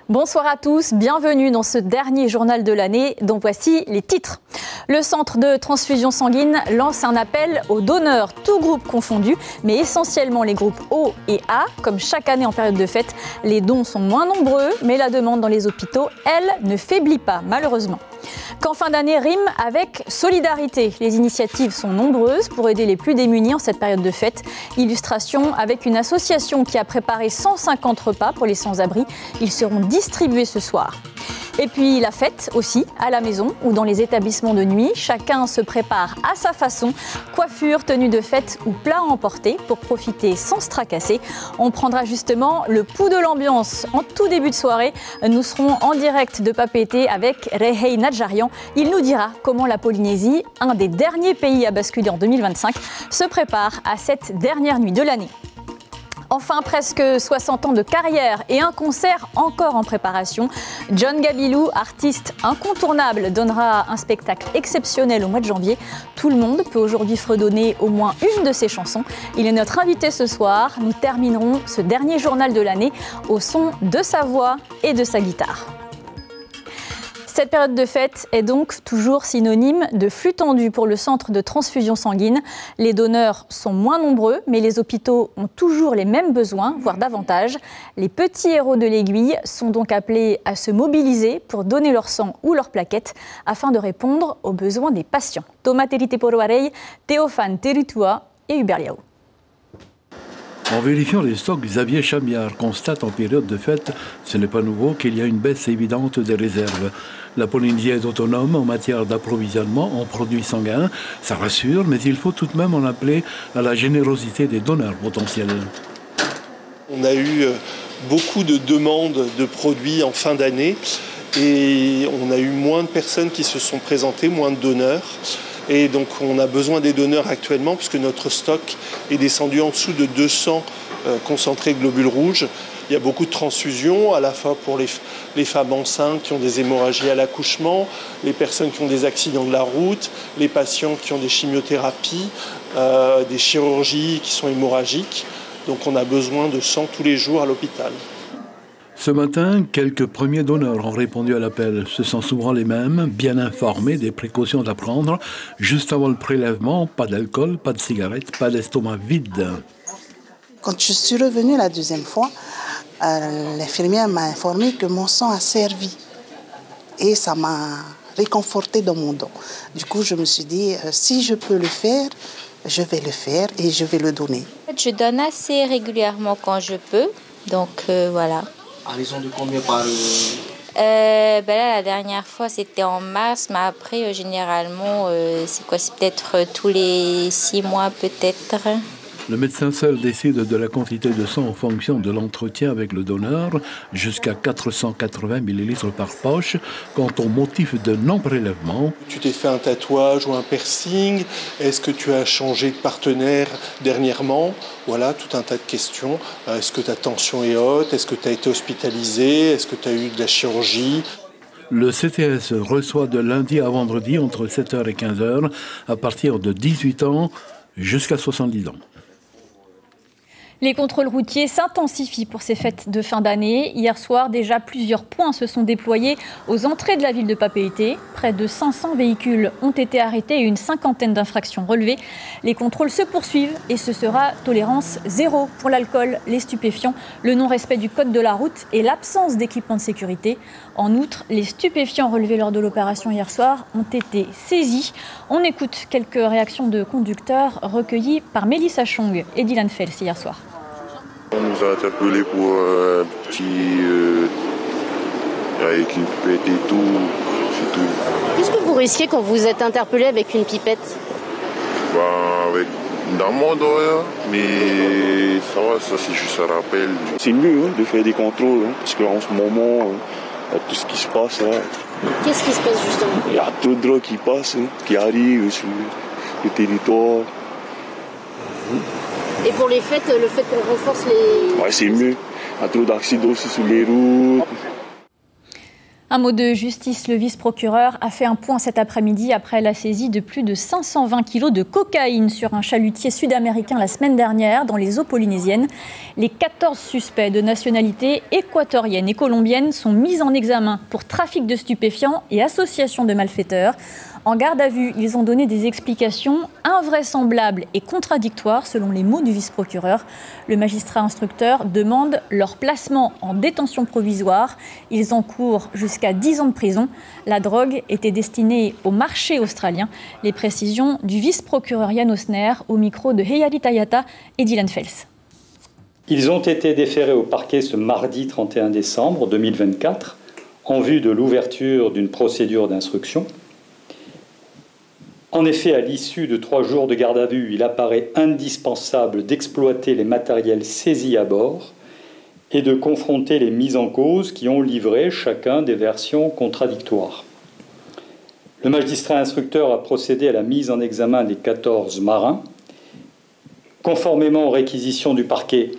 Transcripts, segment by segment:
Bonsoir à tous, bienvenue dans ce dernier journal de l'année dont voici les titres. Le centre de transfusion sanguine lance un appel aux donneurs, tous groupes confondus, mais essentiellement les groupes O et A. Comme chaque année en période de fête, les dons sont moins nombreux, mais la demande dans les hôpitaux, elle, ne faiblit pas, malheureusement. Qu'en fin d'année rime avec solidarité. Les initiatives sont nombreuses pour aider les plus démunis en cette période de fête. Illustration avec une association qui a préparé 150 repas pour les sans-abri. Ils seront distribués ce soir. Et puis la fête aussi, à la maison ou dans les établissements de nuit. Chacun se prépare à sa façon. Coiffure, tenue de fête ou plat à emporter pour profiter sans se tracasser. On prendra justement le pouls de l'ambiance en tout début de soirée. Nous serons en direct de Papeete avec Rehei Nadjarian. Il nous dira comment la Polynésie, un des derniers pays à basculer en 2025, se prépare à cette dernière nuit de l'année. Enfin, presque 60 ans de carrière et un concert encore en préparation. John Gabilou, artiste incontournable, donnera un spectacle exceptionnel au mois de janvier. Tout le monde peut aujourd'hui fredonner au moins une de ses chansons. Il est notre invité ce soir. Nous terminerons ce dernier journal de l'année au son de sa voix et de sa guitare. Cette période de fête est donc toujours synonyme de flux tendu pour le centre de transfusion sanguine. Les donneurs sont moins nombreux, mais les hôpitaux ont toujours les mêmes besoins, voire davantage. Les petits héros de l'aiguille sont donc appelés à se mobiliser pour donner leur sang ou leur plaquette afin de répondre aux besoins des patients. Thomas Terite-Poroarei, Théophane Teritua et Hubert Liao. En vérifiant les stocks, Xavier Chamiard constate en période de fête, ce n'est pas nouveau, qu'il y a une baisse évidente des réserves. La Polynésie est autonome en matière d'approvisionnement en produits sanguins. Ça rassure, mais il faut tout de même en appeler à la générosité des donneurs potentiels. On a eu beaucoup de demandes de produits en fin d'année et on a eu moins de personnes qui se sont présentées, moins de donneurs. Et donc on a besoin des donneurs actuellement puisque notre stock est descendu en dessous de 200 concentrés globules rouges. Il y a beaucoup de transfusions, à la fois pour les femmes enceintes qui ont des hémorragies à l'accouchement, les personnes qui ont des accidents de la route, les patients qui ont des chimiothérapies, des chirurgies qui sont hémorragiques. Donc on a besoin de sang tous les jours à l'hôpital. Ce matin, quelques premiers donneurs ont répondu à l'appel. Ce sont souvent les mêmes, bien informés des précautions à prendre. Juste avant le prélèvement, pas d'alcool, pas de cigarettes, pas d'estomac vide. Quand je suis revenue la deuxième fois, l'infirmière m'a informé que mon sang a servi. Et ça m'a réconfortée dans mon don. Du coup, je me suis dit, si je peux le faire, je vais le faire et je vais le donner. Je donne assez régulièrement quand je peux. Donc voilà. À raison de combien par... Là, la dernière fois, c'était en mars, mais après, généralement, c'est peut-être tous les 6 mois, peut-être. Le médecin seul décide de la quantité de sang en fonction de l'entretien avec le donneur, jusqu'à 480 ml par poche. Quant au motif de non-prélèvement... Tu t'es fait un tatouage ou un piercing? Est-ce que tu as changé de partenaire dernièrement? Voilà, tout un tas de questions. Est-ce que ta tension est haute? Est-ce que tu as été hospitalisé? Est-ce que tu as eu de la chirurgie? Le CTS reçoit de lundi à vendredi entre 7h et 15h, à partir de 18 ans jusqu'à 70 ans. Les contrôles routiers s'intensifient pour ces fêtes de fin d'année. Hier soir, déjà plusieurs points se sont déployés aux entrées de la ville de Papeete. Près de 500 véhicules ont été arrêtés et une cinquantaine d'infractions relevées. Les contrôles se poursuivent et ce sera tolérance zéro pour l'alcool, les stupéfiants, le non-respect du code de la route et l'absence d'équipement de sécurité. En outre, les stupéfiants relevés lors de l'opération hier soir ont été saisis. On écoute quelques réactions de conducteurs recueillies par Mélissa Chong et Dylan Fels hier soir. On nous a interpellés pour un petit... avec une pipette et tout, c'est tout. Qu'est-ce que vous risquez quand vous êtes interpellé avec une pipette? Avec une amende, mais ça va, ça c'est juste un rappel. C'est mieux de faire des contrôles, parce qu'en ce moment, tout ce qui se passe... Qu'est-ce qui se passe justement? Il y a trop de drogues qui passent, qui arrivent sur le territoire. Et pour les fêtes, le fait qu'on renforce les... Ouais, c'est mieux. Il y a trop d'accidents aussi sur les routes. Un mot de justice, le vice-procureur a fait un point cet après-midi après la saisie de plus de 520 kilos de cocaïne sur un chalutier sud-américain la semaine dernière dans les eaux polynésiennes. Les 14 suspects de nationalité équatorienne et colombienne sont mis en examen pour trafic de stupéfiants et association de malfaiteurs. En garde à vue, ils ont donné des explications invraisemblables et contradictoires selon les mots du vice-procureur. Le magistrat instructeur demande leur placement en détention provisoire. Ils encourent jusqu'à 10 ans de prison. La drogue était destinée au marché australien. Les précisions du vice-procureur Jan Osner au micro de Heyali Tayata et Dylan Fels. Ils ont été déférés au parquet ce mardi 31 décembre 2024 en vue de l'ouverture d'une procédure d'instruction. En effet, à l'issue de 3 jours de garde à vue, il apparaît indispensable d'exploiter les matériels saisis à bord et de confronter les mis en cause qui ont livré chacun des versions contradictoires. Le magistrat instructeur a procédé à la mise en examen des 14 marins. Conformément aux réquisitions du parquet,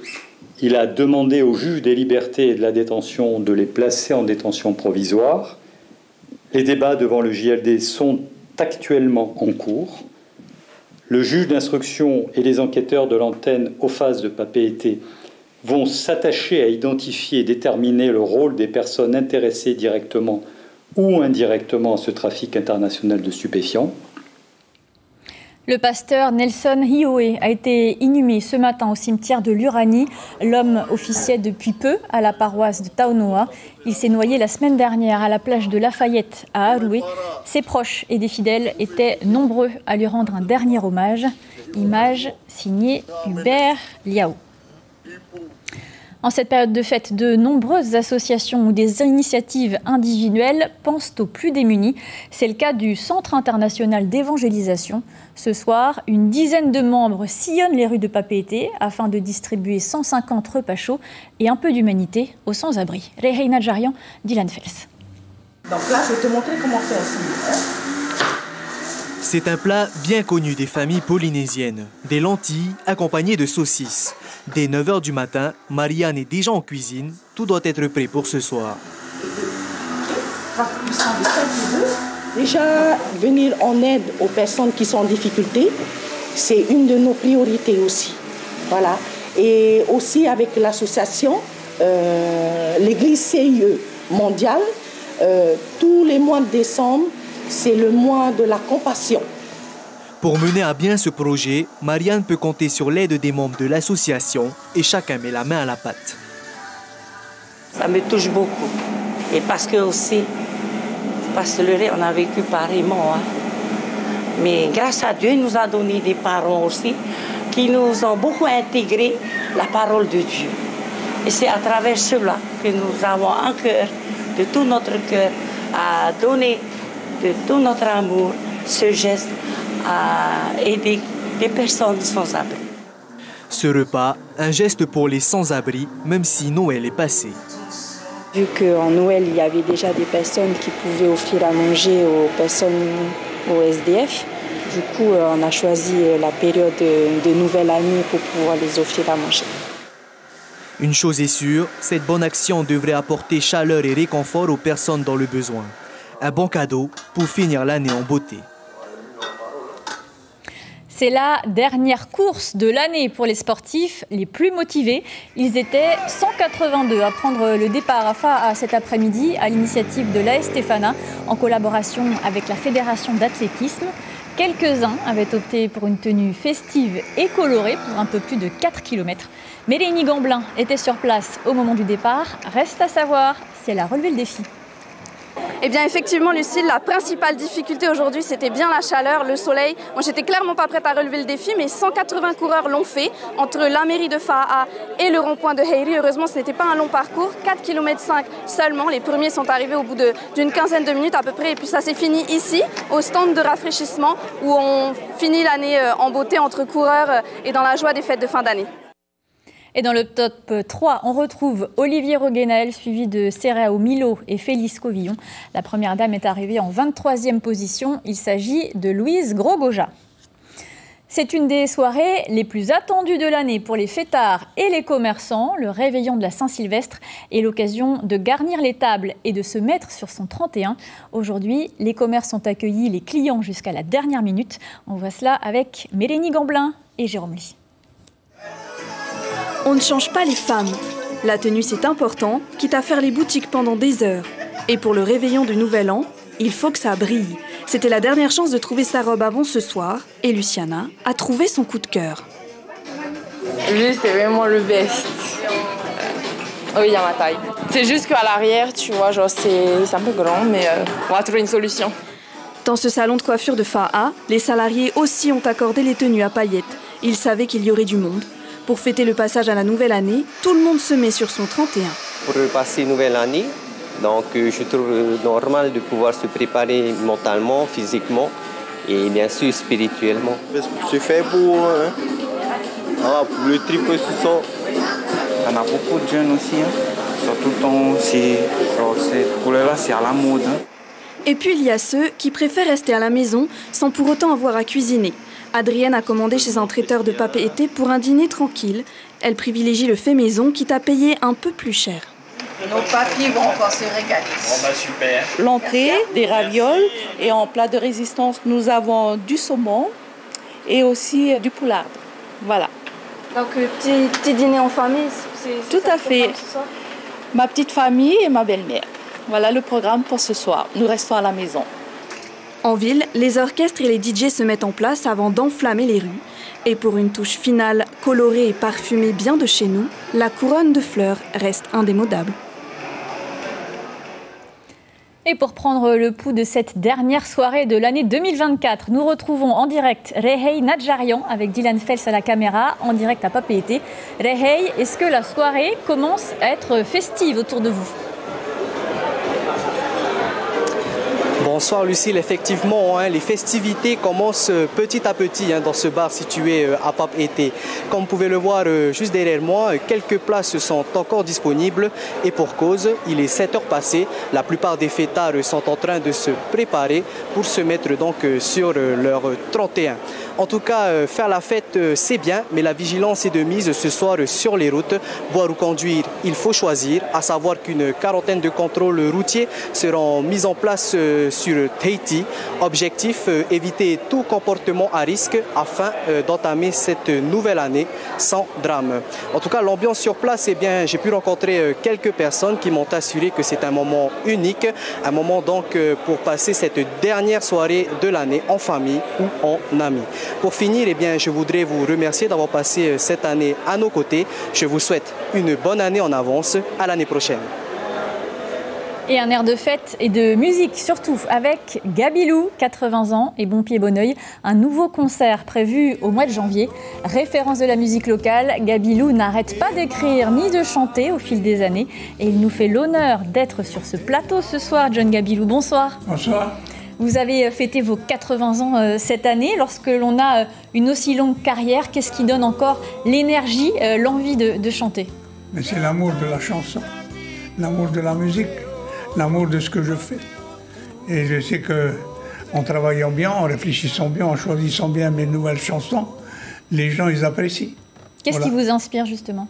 il a demandé au juge des libertés et de la détention de les placer en détention provisoire. Les débats devant le JLD sont actuellement en cours. Le juge d'instruction et les enquêteurs de l'antenne OFAS de Papeete vont s'attacher à identifier et déterminer le rôle des personnes intéressées directement ou indirectement à ce trafic international de stupéfiants. Le pasteur Nelson Hioé a été inhumé ce matin au cimetière de l'Uranie. L'homme officiait depuis peu à la paroisse de Taunoa. Il s'est noyé la semaine dernière à la plage de Lafayette à Aroué. Ses proches et des fidèles étaient nombreux à lui rendre un dernier hommage. Image signée Hubert Liao. En cette période de fête, de nombreuses associations ou des initiatives individuelles pensent aux plus démunis. C'est le cas du Centre international d'évangélisation. Ce soir, une dizaine de membres sillonnent les rues de Papeete afin de distribuer 150 repas chauds et un peu d'humanité aux sans-abri. Reheina Jarian, Dylan Fels. Donc là, je vais te montrer comment faire ça. C'est un plat bien connu des familles polynésiennes. Des lentilles accompagnées de saucisses. Dès 9h du matin, Marianne est déjà en cuisine. Tout doit être prêt pour ce soir. Déjà, venir en aide aux personnes qui sont en difficulté, c'est une de nos priorités aussi. Voilà. Et aussi avec l'association, l'Église CIE mondiale, tous les mois de décembre, c'est le mois de la compassion. Pour mener à bien ce projet, Marianne peut compter sur l'aide des membres de l'association et chacun met la main à la pâte. Ça me touche beaucoup. Et parce que aussi, parce que le lait, on a vécu pareillement. Mais grâce à Dieu, il nous a donné des parents aussi qui nous ont beaucoup intégré la parole de Dieu. Et c'est à travers cela que nous avons un cœur, de tout notre cœur, à donner de tout notre amour ce geste à aider les personnes sans abri. Ce repas, un geste pour les sans-abri, même si Noël est passé. Vu qu'en Noël, il y avait déjà des personnes qui pouvaient offrir à manger aux personnes au SDF, du coup, on a choisi la période de nouvelle année pour pouvoir les offrir à manger. Une chose est sûre, cette bonne action devrait apporter chaleur et réconfort aux personnes dans le besoin. Un bon cadeau pour finir l'année en beauté. C'est la dernière course de l'année pour les sportifs les plus motivés. Ils étaient 182 à prendre le départ à Fa'a cet après-midi à l'initiative de l'AS Stéphana en collaboration avec la Fédération d'athlétisme. Quelques-uns avaient opté pour une tenue festive et colorée pour un peu plus de 4 km. Mélénie Gamblin était sur place au moment du départ. Reste à savoir si elle a relevé le défi. Eh bien effectivement Lucille, la principale difficulté aujourd'hui c'était bien la chaleur, le soleil. Moi j'étais clairement pas prête à relever le défi mais 180 coureurs l'ont fait entre la mairie de Fa'a et le rond-point de Heiri. Heureusement ce n'était pas un long parcours, 4,5 km seulement. Les premiers sont arrivés au bout d'une quinzaine de minutes à peu près et puis ça s'est fini ici au stand de rafraîchissement où on finit l'année en beauté entre coureurs et dans la joie des fêtes de fin d'année. Et dans le top 3, on retrouve Olivier Roguenael, suivi de Serrao Milo et Félix Covillon. La première dame est arrivée en 23e position. Il s'agit de Louise Grogoja. C'est une des soirées les plus attendues de l'année pour les fêtards et les commerçants. Le réveillon de la Saint-Sylvestre est l'occasion de garnir les tables et de se mettre sur son 31. Aujourd'hui, les commerces ont accueilli les clients jusqu'à la dernière minute. On voit cela avec Mélanie Gamblin et Jérôme Lee. On ne change pas les femmes. La tenue, c'est important, quitte à faire les boutiques pendant des heures. Et pour le réveillon du Nouvel An, il faut que ça brille. C'était la dernière chance de trouver sa robe avant ce soir. Et Luciana a trouvé son coup de cœur. Lui, c'est vraiment le best. Oui, il y a ma taille. C'est juste qu'à l'arrière, tu vois, genre c'est un peu grand, mais on va trouver une solution. Dans ce salon de coiffure de Faha, les salariés aussi ont accordé les tenues à paillettes. Ils savaient qu'il y aurait du monde. Pour fêter le passage à la nouvelle année, tout le monde se met sur son 31. Pour passer nouvelle année, donc je trouve normal de pouvoir se préparer mentalement, physiquement et bien sûr spirituellement. C'est fait pour le triple sous-sol. On a beaucoup de jeunes aussi, surtout cette couleur-là, c'est à la mode. Et puis il y a ceux qui préfèrent rester à la maison sans pour autant avoir à cuisiner. Adrienne a commandé chez un traiteur de papeete pour un dîner tranquille. Elle privilégie le fait maison, quitte à payer un peu plus cher. Nos papilles vont encore se régaler. Bon, bah, super. L'entrée, des ravioles, et en plat de résistance, nous avons du saumon et aussi du poularde. Voilà. Donc petit dîner en famille, c'est tout à fait. Ma petite famille et ma belle-mère. Voilà le programme pour ce soir. Nous restons à la maison. En ville, les orchestres et les DJ se mettent en place avant d'enflammer les rues. Et pour une touche finale colorée et parfumée bien de chez nous, la couronne de fleurs reste indémodable. Et pour prendre le pouls de cette dernière soirée de l'année 2024, nous retrouvons en direct Rehey Nadjarian avec Dylan Fels à la caméra, en direct à Papeete. Rehey, est-ce que la soirée commence à être festive autour de vous ? Bonsoir Lucille, effectivement, les festivités commencent petit à petit dans ce bar situé à Papeete. Comme vous pouvez le voir juste derrière moi, quelques places sont encore disponibles et pour cause, il est 7 heures passées. La plupart des fêtards sont en train de se préparer pour se mettre donc sur leur 31. En tout cas, faire la fête, c'est bien, mais la vigilance est de mise ce soir sur les routes. Boire ou conduire, il faut choisir, à savoir qu'une quarantaine de contrôles routiers seront mis en place sur Tahiti. Objectif, éviter tout comportement à risque afin d'entamer cette nouvelle année sans drame. En tout cas, l'ambiance sur place, eh bien, j'ai pu rencontrer quelques personnes qui m'ont assuré que c'est un moment unique, un moment donc pour passer cette dernière soirée de l'année en famille ou en amis. Pour finir, eh bien, je voudrais vous remercier d'avoir passé cette année à nos côtés. Je vous souhaite une bonne année en avance. À l'année prochaine. Et un air de fête et de musique surtout avec Gabilou, 80 ans et Bon Pied Bon Oeil. Un nouveau concert prévu au mois de janvier. Référence de la musique locale, Gabilou n'arrête pas d'écrire ni de chanter au fil des années. Et il nous fait l'honneur d'être sur ce plateau ce soir. John Gabilou, bonsoir. Bonsoir. Vous avez fêté vos 80 ans cette année. Lorsque l'on a une aussi longue carrière, qu'est-ce qui donne encore l'énergie, l'envie de chanter ? Mais c'est l'amour de la chanson, l'amour de la musique, l'amour de ce que je fais. Et je sais qu'en travaillant bien, en réfléchissant bien, en choisissant bien mes nouvelles chansons, les gens, ils apprécient. Qu'est-ce qui vous inspire justement ?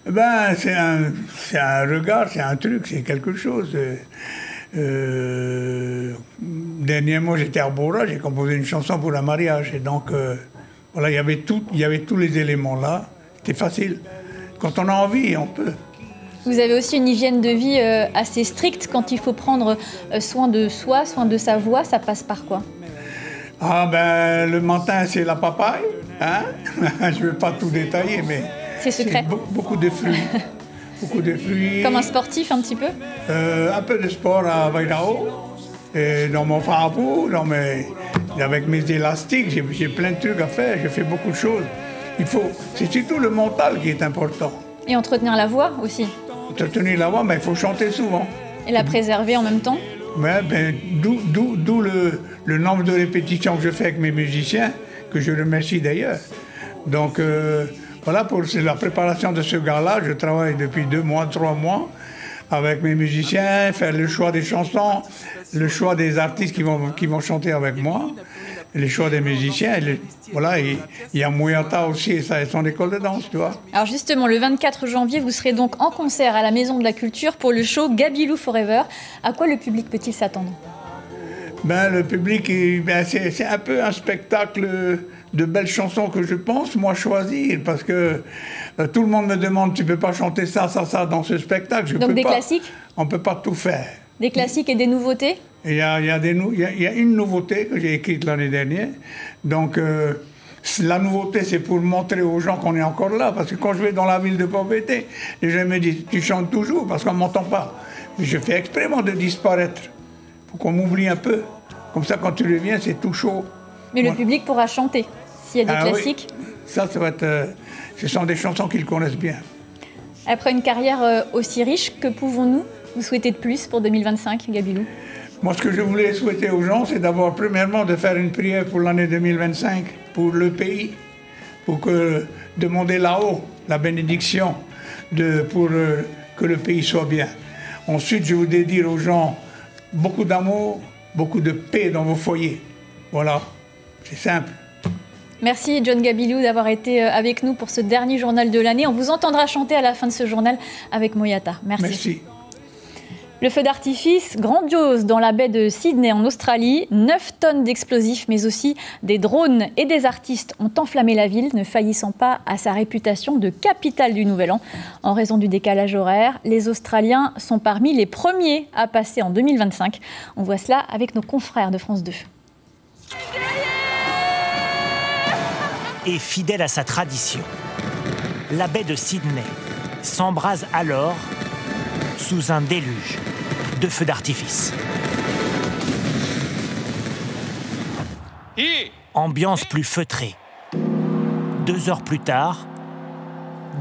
Ben, c'est un regard, c'est un truc, c'est quelque chose. Dernièrement, j'étais à Bora, j'ai composé une chanson pour un mariage. Et donc, voilà, il y avait tous les éléments là. C'était facile. Quand on a envie, on peut. Vous avez aussi une hygiène de vie assez stricte. Quand il faut prendre soin de soi, soin de sa voix, ça passe par quoi ? Ah ben, le matin, c'est la papaye. Hein. Je ne vais pas tout détailler, mais c'est secret. Beaucoup de fruits. Beaucoup de fruits. Comme un sportif, un petit peu ? Un peu de sport à Vairao. Et dans mon farabou, avec mes élastiques, j'ai plein de trucs à faire. Je fais beaucoup de choses. C'est surtout le mental qui est important. Et entretenir la voix aussi. Entretenir la voix, mais il faut chanter souvent. Et la préserver en même temps ? Ouais, d'où le nombre de répétitions que je fais avec mes musiciens, que je remercie d'ailleurs. Donc, voilà, pour la préparation de ce gala, je travaille depuis 2 mois, 3 mois avec mes musiciens, faire le choix des chansons, le choix des artistes qui vont chanter avec moi. les choix des musiciens. Voilà, il y a Moyata aussi et son école de danse, tu vois. Alors justement, le 24 janvier, vous serez donc en concert à la Maison de la Culture pour le show Gabilou Forever. À quoi le public peut-il s'attendre? Le public, c'est un peu un spectacle de belles chansons que je pense, moi, choisir, parce que tout le monde me demande, tu peux pas chanter ça dans ce spectacle. Donc des classiques? On peut pas tout faire. Des classiques et des nouveautés? Il y a une nouveauté que j'ai écrite l'année dernière. Donc, la nouveauté, c'est pour montrer aux gens qu'on est encore là. Parce que quand je vais dans la ville de pauvreté, les gens me disent, tu chantes toujours parce qu'on ne m'entend pas. Mais je fais exprès de disparaître. Pour qu'on m'oublie un peu. Comme ça, quand tu reviens, c'est tout chaud. Mais le public pourra chanter s'il y a des classiques. Oui. Ça va être... ce sont des chansons qu'ils connaissent bien. Après une carrière aussi riche, que pouvons-nous vous souhaiter de plus pour 2025, Gabilou? Moi, ce que je voulais souhaiter aux gens, c'est d'abord, premièrement, de faire une prière pour l'année 2025, pour le pays, pour demander là-haut la bénédiction pour que le pays soit bien. Ensuite, je voudrais dire aux gens beaucoup d'amour, beaucoup de paix dans vos foyers. Voilà, c'est simple. Merci John Gabilou d'avoir été avec nous pour ce dernier journal de l'année. On vous entendra chanter à la fin de ce journal avec Moyata. Merci. Le feu d'artifice grandiose dans la baie de Sydney en Australie. 9 tonnes d'explosifs, mais aussi des drones et des artistes ont enflammé la ville, ne faillissant pas à sa réputation de capitale du Nouvel An. En raison du décalage horaire, les Australiens sont parmi les premiers à passer en 2025. On voit cela avec nos confrères de France 2. Et fidèle à sa tradition, la baie de Sydney s'embrase alors sous un déluge de feux d'artifice. Ambiance plus feutrée. 2 heures plus tard,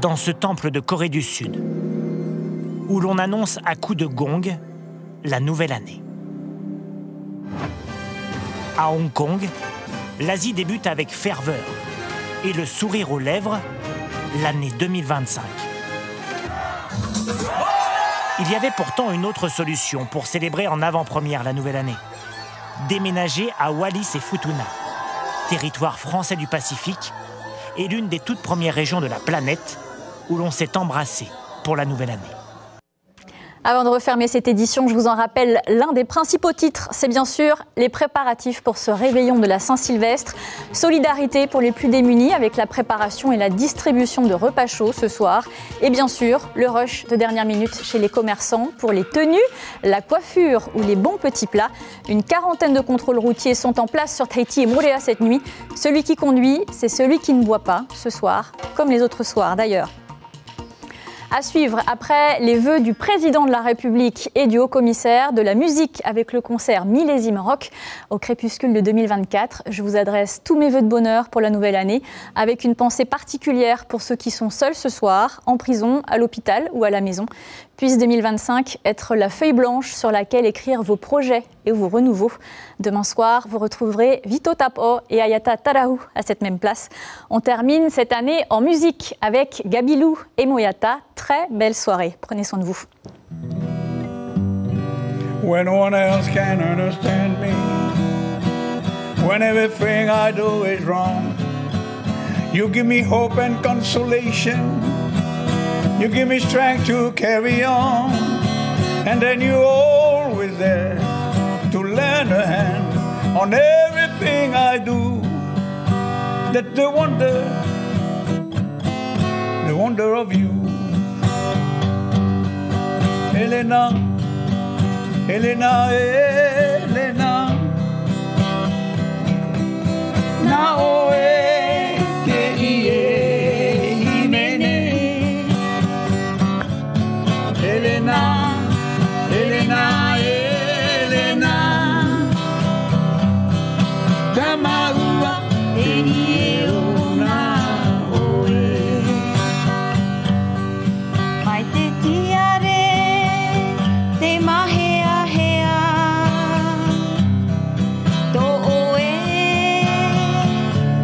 dans ce temple de Corée du Sud, où l'on annonce à coups de gong la nouvelle année. À Hong Kong, l'Asie débute avec ferveur et le sourire aux lèvres, l'année 2025. Il y avait pourtant une autre solution pour célébrer en avant-première la nouvelle année. Déménager à Wallis et Futuna, territoire français du Pacifique et l'une des toutes premières régions de la planète où l'on s'est embrassé pour la nouvelle année. Avant de refermer cette édition, je vous en rappelle l'un des principaux titres, c'est bien sûr les préparatifs pour ce réveillon de la Saint-Sylvestre. Solidarité pour les plus démunis avec la préparation et la distribution de repas chauds ce soir. Et bien sûr, le rush de dernière minute chez les commerçants pour les tenues, la coiffure ou les bons petits plats. Une quarantaine de contrôles routiers sont en place sur Tahiti et Moorea cette nuit. Celui qui conduit, c'est celui qui ne boit pas ce soir, comme les autres soirs d'ailleurs. À suivre, après les vœux du président de la République et du haut-commissaire de la musique avec le concert Millésime Rock au crépuscule de 2024. Je vous adresse tous mes vœux de bonheur pour la nouvelle année, avec une pensée particulière pour ceux qui sont seuls ce soir, en prison, à l'hôpital ou à la maison. Puisse 2025 être la feuille blanche sur laquelle écrire vos projets et vos renouveaux. Demain soir, vous retrouverez Vito Tapo et Ayata Tarahu à cette même place. On termine cette année en musique avec Gabilou et Moyata. Très belle soirée. Prenez soin de vous. When no one else can understand me, when everything I do is wrong, you give me hope and consolation. You give me strength to carry on, and then you're always there to lend a hand on everything I do. That's the wonder of you. Elena, Elena, Elena, Naoe, Keiye, Himene. Elena, Elena, Elena, Tamaua, Eniona, Oe. Mai te tiare, te mahea hea, to oe,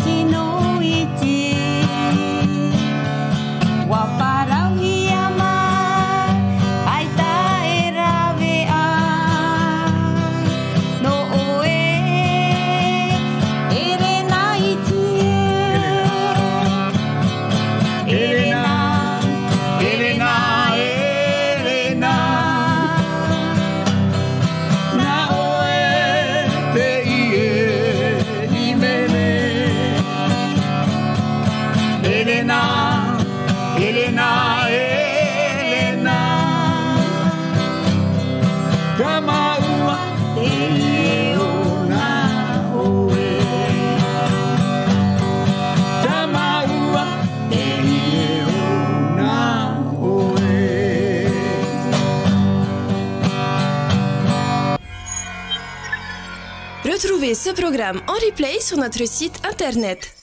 kino iti, wa parau hiama. Elena, Elena, Elena. Kamaua te ona oe. Kamaua te ona oe. Retrouvez ce programme en replay sur notre site internet.